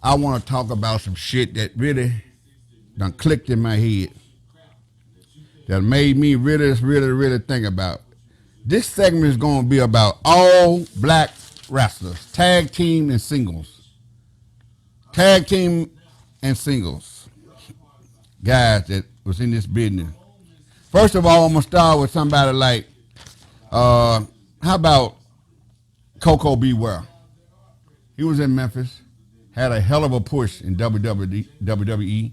I want to talk about some shit that really done clicked in my head that made me really think about. This segment is going to be about all black wrestlers, tag team and singles. Tag team and singles. Guys that was in this business. First of all, I'm going to start with somebody like, how about Coco Beware? He was in Memphis, had a hell of a push in WWE.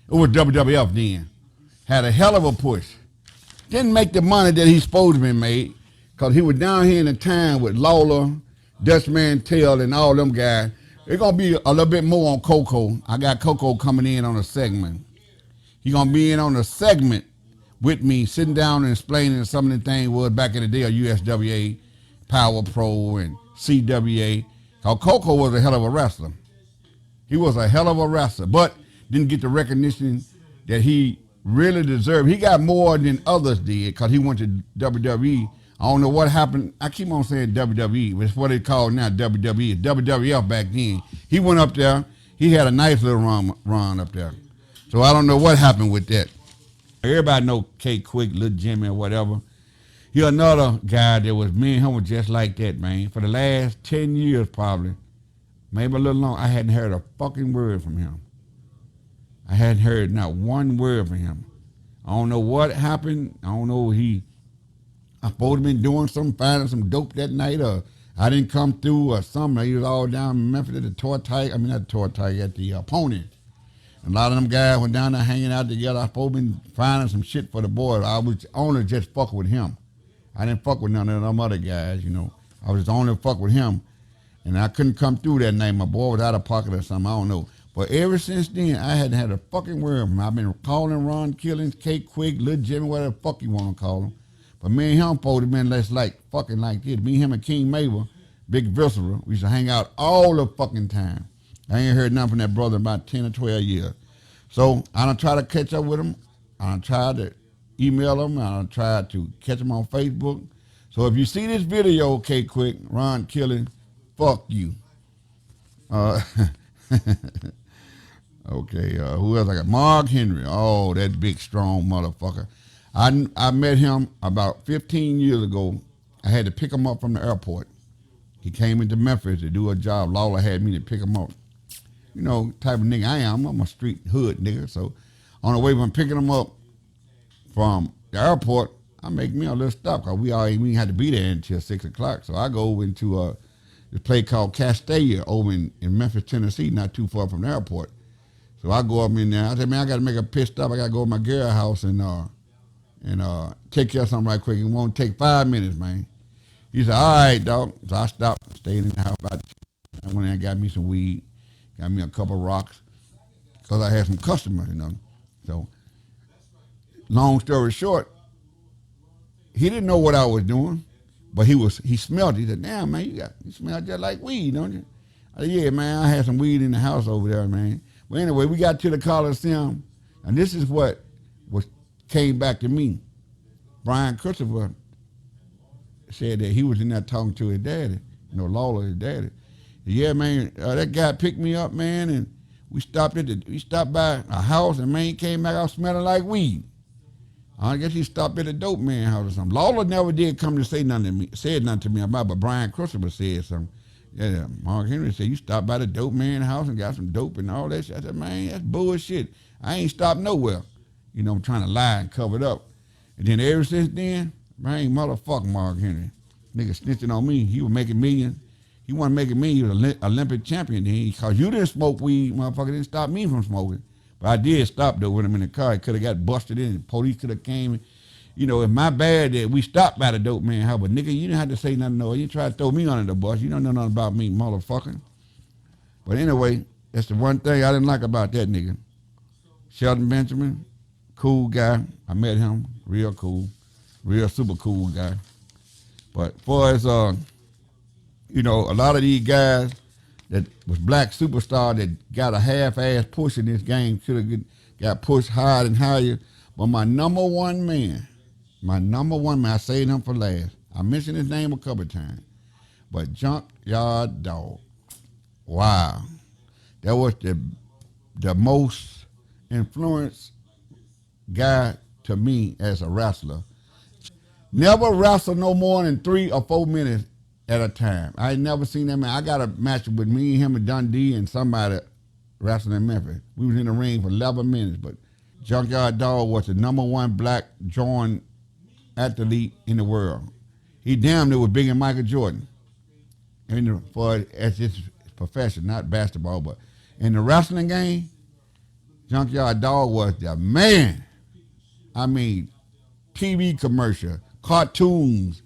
It was WWF then. Had a hell of a push. Didn't make the money that he's supposed to be made because he was down here in the town with Lawler, Dutch Mantel, and all them guys. It's going to be a little bit more on Coco. I got Coco coming in on a segment. He's going to be in on a segment with me, sitting down and explaining some of the things was back in the day of USWA, Power Pro, and CWA. Because Coco was a hell of a wrestler. He was a hell of a wrestler, but didn't get the recognition that he really deserved. He got more than others did because he went to WWE. I don't know what happened. I keep on saying WWE, but it's what they call now WWE. WWF back then. He went up there. He had a nice little run up there. So I don't know what happened with that. Everybody know K Quick, Little Jimmy, or whatever. He another guy that was, me and him was just like that, man. For the last 10 years probably, maybe a little long, I hadn't heard a fucking word from him. I hadn't heard not one word from him. I don't know what happened. I don't know I supposed to been doing something, finding some dope that night, or I didn't come through or something. He was all down in Memphis at the Tour Tiger. I mean, not the Tour Tiger, at the Pony. And a lot of them guys went down there hanging out together. I supposed to been finding some shit for the boys. I was only just fucking with him. I didn't fuck with none of them other guys, you know. I was only fuck with him. And I couldn't come through that night. My boy was out of pocket or something. I don't know. But ever since then, I hadn't had a fucking word from him. I've been calling Ron Killings, K Quick, Little Jimmy, whatever the fuck you want to call him. But me and him supposed to been less like fucking like this. Me, him, and King Mabel, Big Viscera, we used to hang out all the fucking time. I ain't heard nothing from that brother in about 10 or 12 years. So I done try to catch up with him. I done tried to email him. I done tried to catch him on Facebook. So if you see this video, K Quick, Ron Killings, fuck you. Okay, who else I got? Mark Henry. Oh, that big, strong motherfucker. I met him about 15 years ago. I had to pick him up from the airport. He came into Memphis to do a job. Lawler had me to pick him up. You know, type of nigga I am. I'm a street hood nigga. So on the way when picking him up from the airport, I make me a little stop because we didn't have to be there until 6 o'clock. So I go over into this place called Castalia over in Memphis, Tennessee, not too far from the airport. So I go up in there. I said, man, I got to make a pit stop. I got to go to my girl house and take care of something right quick. It won't take 5 minutes, man. He said, all right, dog. So I stopped, stayed in the house. I went in and got me some weed, got me a couple rocks, because I had some customers, you know. So long story short, he didn't know what I was doing, but he smelled it. He said, damn, man, you smell just like weed, don't you? I said, yeah, man, I had some weed in the house over there, man. But anyway, we got to the Coliseum, and this is what came back to me. Brian Christopher said that he was in there talking to his daddy, you know, Lawler, his daddy. Yeah, man, that guy picked me up, man, and we stopped by a house, and man, he came back out smelling like weed. I guess he stopped at a dope man house or something. Lawler never did come to say nothing to me about, but Brian Christopher said something. Yeah, Mark Henry said, you stopped by the dope man house and got some dope and all that shit. I said, man, that's bullshit. I ain't stopped nowhere. You know, I'm trying to lie and cover it up. And then ever since then, man, motherfucking Mark Henry. Nigga snitching on me. He was making millions. He wasn't making me. He was an Olympic champion then. Because you didn't smoke weed, motherfucker didn't stop me from smoking. But I did stop, though, with him in the car. He could have got busted in. The police could have came. You know, it's my bad that we stopped by the dope man house. But, nigga, you didn't have to say nothing. No, you tried to throw me under the bus. You don't know nothing about me, motherfucker. But anyway, that's the one thing I didn't like about that nigga. Sheldon Benjamin, cool guy. I met him, real cool, real super cool guy. But far as, you know, a lot of these guys that was black superstar that got a half-ass push in this game should have got pushed higher and higher. But my number one man, I saved him for last. I mentioned his name a couple of times. But Junkyard Dog. Wow. That was the most influenced guy to me as a wrestler. Never wrestle no more than 3 or 4 minutes at a time. I ain't never seen that man. I got a match with me and him and Dundee and somebody wrestling in Memphis. We was in the ring for 11 minutes, but Junkyard Dog was the #1 black joint athlete in the world. He damn near was bigger than Michael Jordan. For as his profession, not basketball, but in the wrestling game, Junkyard Dog was the man. I mean, TV commercial, cartoons,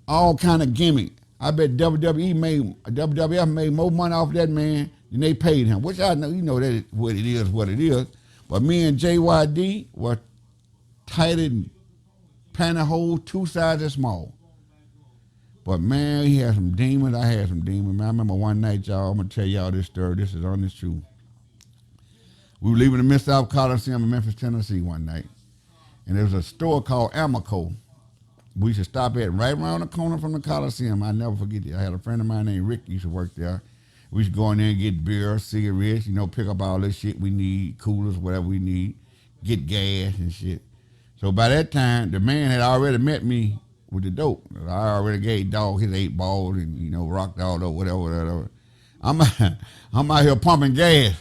all kind of gimmick. I bet WWF made more money off that man than they paid him. Which I know, you know that what it is. But me and JYD were tight in pantyhose, 2 sizes small. But man, he had some demons. I had some demons. Man, I remember one night, y'all. I'm gonna tell y'all this story. This is honest truth. We were leaving the Mid-South Coliseum in Memphis, Tennessee one night. And there was a store called Amico. We used to stop at right around the corner from the Coliseum. I never forget it. I had a friend of mine named Rick used to work there. We used to go in there and get beer, cigarettes, pick up all this shit we need, coolers, whatever we need, get gas and shit. So by that time, the man had already met me with the dope. I already gave Dog his 8 balls and, rocked all over, whatever. I'm out here pumping gas.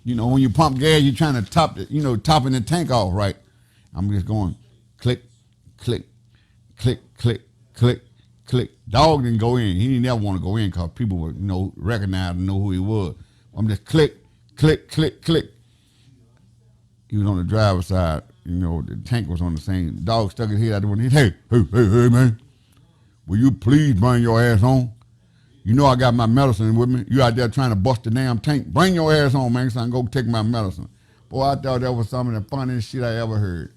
When you pump gas, you're trying to topping the tank off, right? I'm just going click, click, click, click, click, click. Dog didn't go in. He didn't ever want to go in because people would, recognize and know who he was. I'm just click, click, click, click. He was on the driver's side. The tank was on the same. Dog stuck his head out the window. Hey, man. Will you please bring your ass on? I got my medicine with me. You out there trying to bust the damn tank. Bring your ass on, man, so I can go take my medicine. Boy, I thought that was some of the funniest shit I ever heard.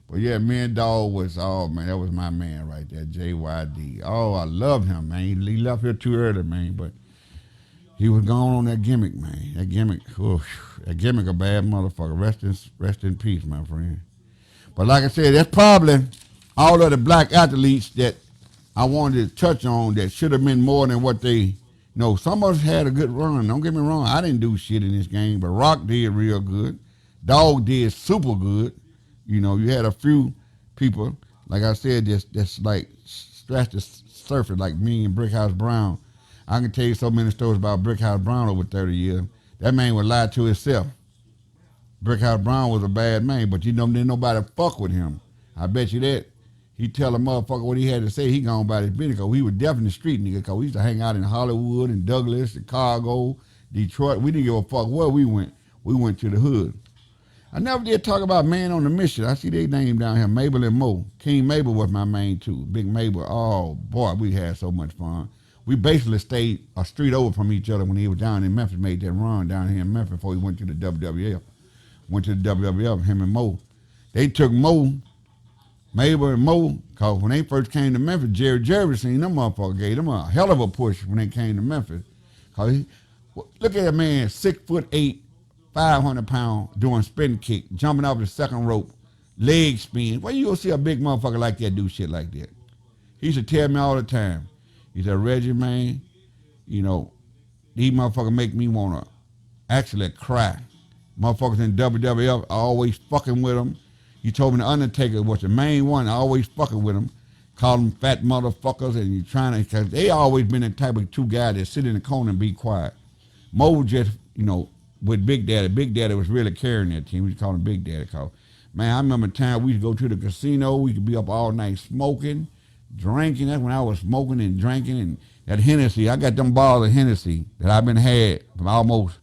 But yeah, me and Dog was, man, that was my man right there, JYD. Oh, I loved him, man. He left here too early, man, but he was gone on that gimmick, man. That gimmick a bad motherfucker. Rest in peace, my friend. But like I said, that's probably all of the black athletes that I wanted to touch on that should have been more than what they know. Some of us had a good run. Don't get me wrong. I didn't do shit in this game, but Rock did real good. Dog did super good. You had a few people, like I said, that's like scratched the surface, like me and Brickhouse Brown. I can tell you so many stories about Brickhouse Brown over 30 years. That man would lie to himself. Brickhouse Brown was a bad man, but didn't nobody fuck with him. I bet you that. He tell a motherfucker what he had to say. He gone by his business because he was definitely street nigga because we used to hang out in Hollywood and Douglas, Chicago, Detroit. We didn't give a fuck where we went. We went to the hood. I never did talk about Man on the Mission. I see their name down here, Mabel and Mo. King Mabel was my main too. Big Mabel. Oh, boy, we had so much fun. We basically stayed a street over from each other when he was down in Memphis, made that run down here in Memphis before he went to the WWF. Went to the WWF, him and Mo. They took Mabel and Mo, because when they first came to Memphis, Jerry seen them motherfuckers, gave them a hell of a push when they came to Memphis. Look at that man, 6'8", 500 pounds, doing spin kick, jumping off the second rope, leg spin. Where you gonna see a big motherfucker like that do shit like that? He used to tell me all the time. He said, Reggie, man, these motherfuckers make me wanna actually cry. Motherfuckers in WWF are always fucking with them. He told me the Undertaker was the main one, always fucking with him. Call them fat motherfuckers, and you trying to, because they always been the type of two guys that sit in the corner and be quiet. Mo just, with Big Daddy. Big Daddy was really carrying that team. We used to call him Big Daddy. Man, I remember a time we used to go to the casino. We could be up all night smoking, drinking. That's when I was smoking and drinking. And at Hennessy, I got them bottles of Hennessy that I've been had for almost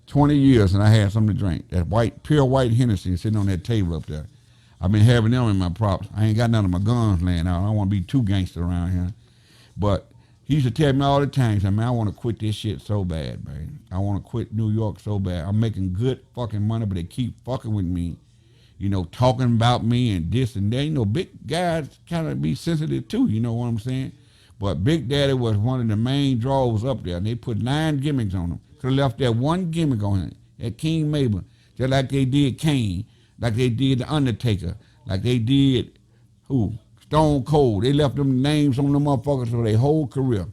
20 years, and I had something to drink. That pure white Hennessy sitting on that table up there. I've been having them in my props. I ain't got none of my guns laying out. I don't want to be too gangster around here. But he used to tell me all the time, he said, man, I want to quit this shit so bad, man. I want to quit New York so bad. I'm making good fucking money, but they keep fucking with me, talking about me and this and that. Big guys kind of be sensitive too, you know what I'm saying? But Big Daddy was one of the main draws up there, and they put 9 gimmicks on him. Could have left that one gimmick on him, at King Mabel, just like they did Kane, like they did The Undertaker, like they did, Stone Cold. They left them names on them motherfuckers for their whole career.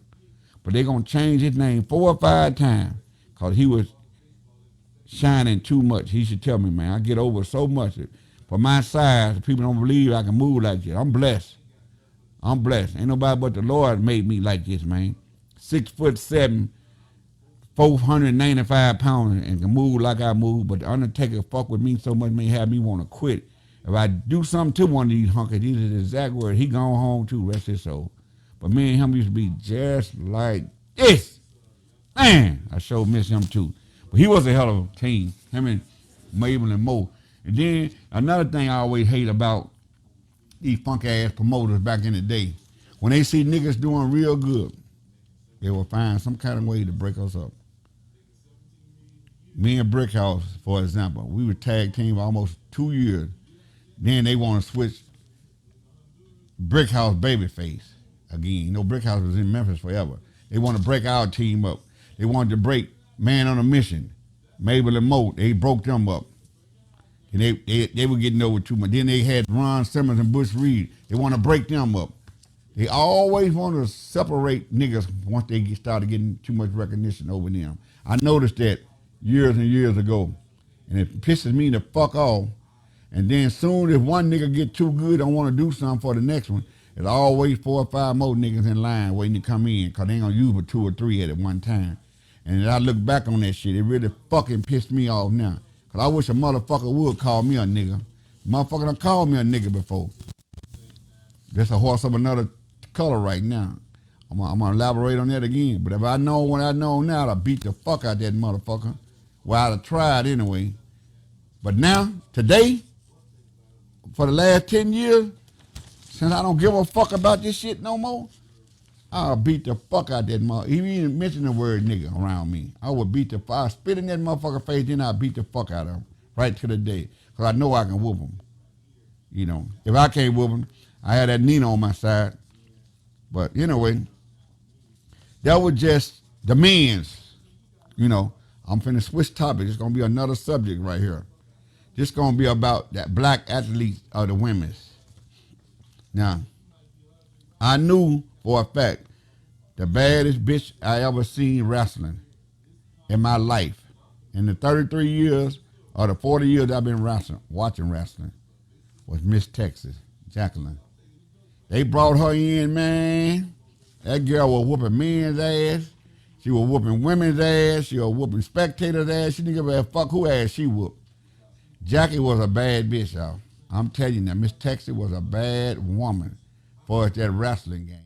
But they going to change his name 4 or 5 times because he was shining too much. He should tell me, man, I get over so much. For my size, people don't believe I can move like this. I'm blessed. I'm blessed. Ain't nobody but the Lord made me like this, man. 6'7", 495 pounds, and can move like I move. But the Undertaker fuck with me so much, may have me want to quit. If I do something to one of these hunkers, these are the exact words. He gone home too, rest his soul. But me and him used to be just like this. Man, I sure miss him too. But he was a hell of a team. Him and Mabel and Mo. And then another thing I always hate about these funk ass promoters back in the day, when they see niggas doing real good, they will find some kind of way to break us up. Me and Brickhouse, for example, we were tag team for almost 2 years. Then they want to switch Brickhouse Babyface again. You know, Brickhouse was in Memphis forever. They want to break our team up. They wanted to break Man on a Mission, Mabel and Mo. They broke them up. And they were getting over too much. Then they had Ron Simmons and Bush Reed. They want to break them up. They always want to separate niggas once they started getting too much recognition over them. I noticed that years and years ago. And it pisses me the fuck off. And then soon if one nigga get too good, don't want to do something for the next one, there's always 4 or 5 more niggas in line waiting to come in because they ain't going to use but 2 or 3 at one time. And as I look back on that shit, it really fucking pissed me off now. Because I wish a motherfucker would call me a nigga. Motherfucker done called me a nigga before. That's a horse of another color right now. I'm going to elaborate on that again. But if I know what I know now, I'd beat the fuck out that motherfucker. Well, I'd have tried anyway. But now, today, for the last 10 years, since I don't give a fuck about this shit no more, I'll beat the fuck out that motherfucker. He even mentioned the word nigga around me. I would beat the fuck. I'll spit in that motherfucker face, then I'll beat the fuck out of him right to the day. Because I know I can whoop him. You know, if I can't whoop him, I had that Nina on my side. But anyway, that was just the men's. You know, I'm finna switch topics. It's going to be another subject right here. This going to be about that black athletes of the women's. Now, I knew for a fact the baddest bitch I ever seen wrestling in my life, in the 33 years or the 40 years I've been watching wrestling, was Miss Texas, Jacqueline. They brought her in, man. That girl was whooping men's ass. She was whooping women's ass. She was whooping spectators' ass. She didn't give a fuck who ass she whooped. Jackie was a bad bitch, y'all. I'm telling you now, Miss Texas was a bad woman for that wrestling game.